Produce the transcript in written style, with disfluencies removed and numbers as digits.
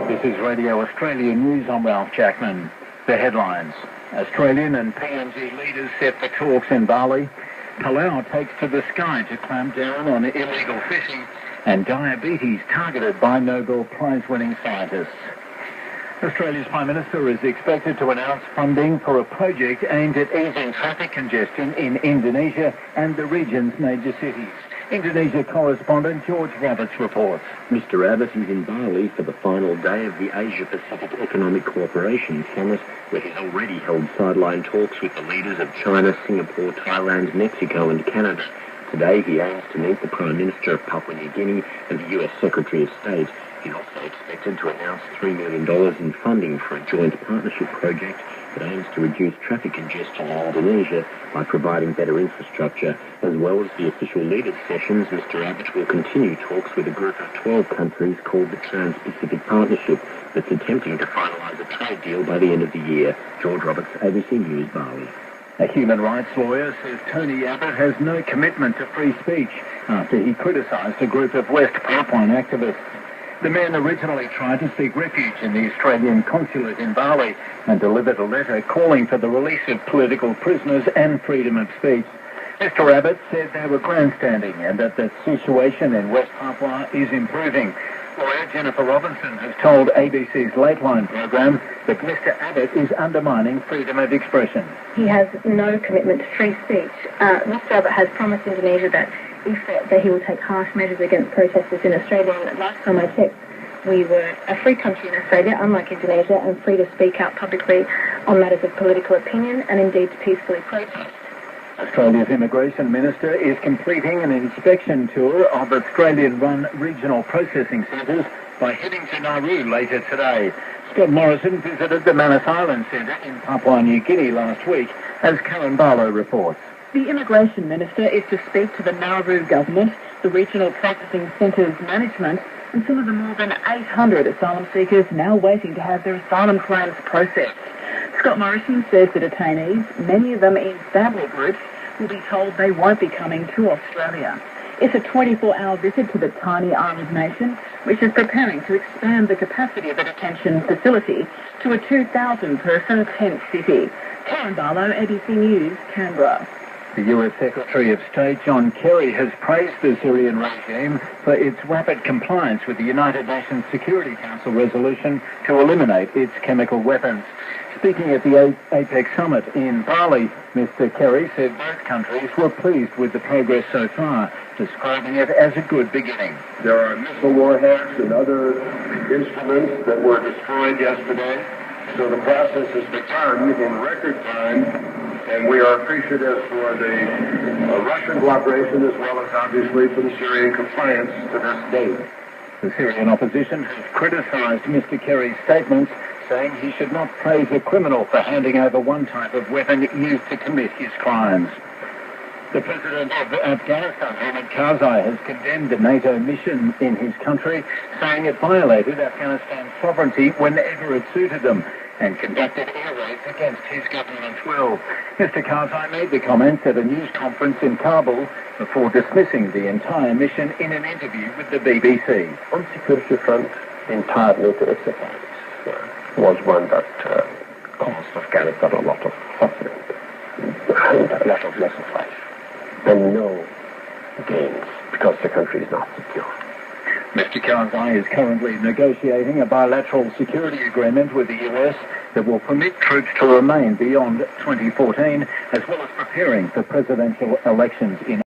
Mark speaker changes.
Speaker 1: This is Radio Australia News. I'm Ralph Jackman. The headlines. Australian and PNG leaders set for talks in Bali. Palau takes to the sky to clamp down on illegal fishing. And diabetes targeted by Nobel Prize-winning scientists. Australia's Prime Minister is expected to announce funding for a project aimed at easing traffic congestion in Indonesia and the region's major cities. Indonesia correspondent George Roberts reports.
Speaker 2: Mr. Abbott is in Bali for the final day of the Asia-Pacific Economic Cooperation Summit, where he's already held sideline talks with the leaders of China, Singapore, Thailand, Mexico and Canada. Today he aims to meet the Prime Minister of Papua New Guinea and the US Secretary of State. He's also expected to announce $3 million in funding for a joint partnership project that aims to reduce traffic congestion in Indonesia by providing better infrastructure. As well as the official leaders' sessions, Mr. Abbott will continue talks with a group of 12 countries called the Trans-Pacific Partnership that's attempting to finalise a trade deal by the end of the year. George Roberts, ABC News, Bali.
Speaker 1: A human rights lawyer says Tony Abbott has no commitment to free speech after he criticised a group of West Papuan activists. The man originally tried to seek refuge in the Australian consulate in Bali and delivered a letter calling for the release of political prisoners and freedom of speech. Mr. Abbott said they were grandstanding and that the situation in West Papua is improving. Lawyer Jennifer Robinson has told ABC's Lateline program that Mr. Abbott is undermining freedom of expression.
Speaker 3: He has no commitment to free speech. Mr. Abbott has promised Indonesia that he will take harsh measures against protesters in Australia. And last time I checked, we were a free country in Australia, unlike Indonesia, and free to speak out publicly on matters of political opinion and indeed to peacefully protest.
Speaker 1: Australia's Immigration Minister is completing an inspection tour of Australian-run regional processing centres by heading to Nauru later today. Scott Morrison visited the Manus Island Centre in Papua New Guinea last week, as Karen Barlow reports.
Speaker 4: The Immigration Minister is to speak to the Nauru government, the regional processing centre's management, and some of the more than 800 asylum seekers now waiting to have their asylum claims processed. Scott Morrison says the detainees, many of them in family groups, will be told they won't be coming to Australia. It's a 24-hour visit to the tiny island nation, which is preparing to expand the capacity of the detention facility to a 2,000-person tent city. Karen Barlow, ABC News, Canberra.
Speaker 1: The US Secretary of State John Kerry has praised the Syrian regime for its rapid compliance with the United Nations Security Council resolution to eliminate its chemical weapons. Speaking at the APEC summit in Bali, Mr. Kerry said both countries were pleased with the progress so far, describing it as a good beginning.
Speaker 5: There are missile warheads and other instruments that were destroyed yesterday, so the process has begun in record time, and we are appreciative for the Russian cooperation as well as obviously for the Syrian compliance to this date.
Speaker 1: The Syrian opposition has criticised Mr. Kerry's statements, saying he should not praise a criminal for handing over one type of weapon used to commit his crimes. The president of Afghanistan, Hamid Karzai, has condemned the NATO mission in his country, saying it violated Afghanistan's sovereignty whenever it suited them and conducted air raids against his government's will. Mr. Karzai made the comments at a news conference in Kabul before dismissing the entire mission in an interview with the BBC.
Speaker 5: On security front, the entire NATO exercise was one that caused Afghanistan a lot of suffering and a lot of loss of life, and no gains because the country is not secure.
Speaker 1: Mr. Karzai is currently negotiating a bilateral security agreement with the US that will permit troops to remain beyond 2014, as well as preparing for presidential elections in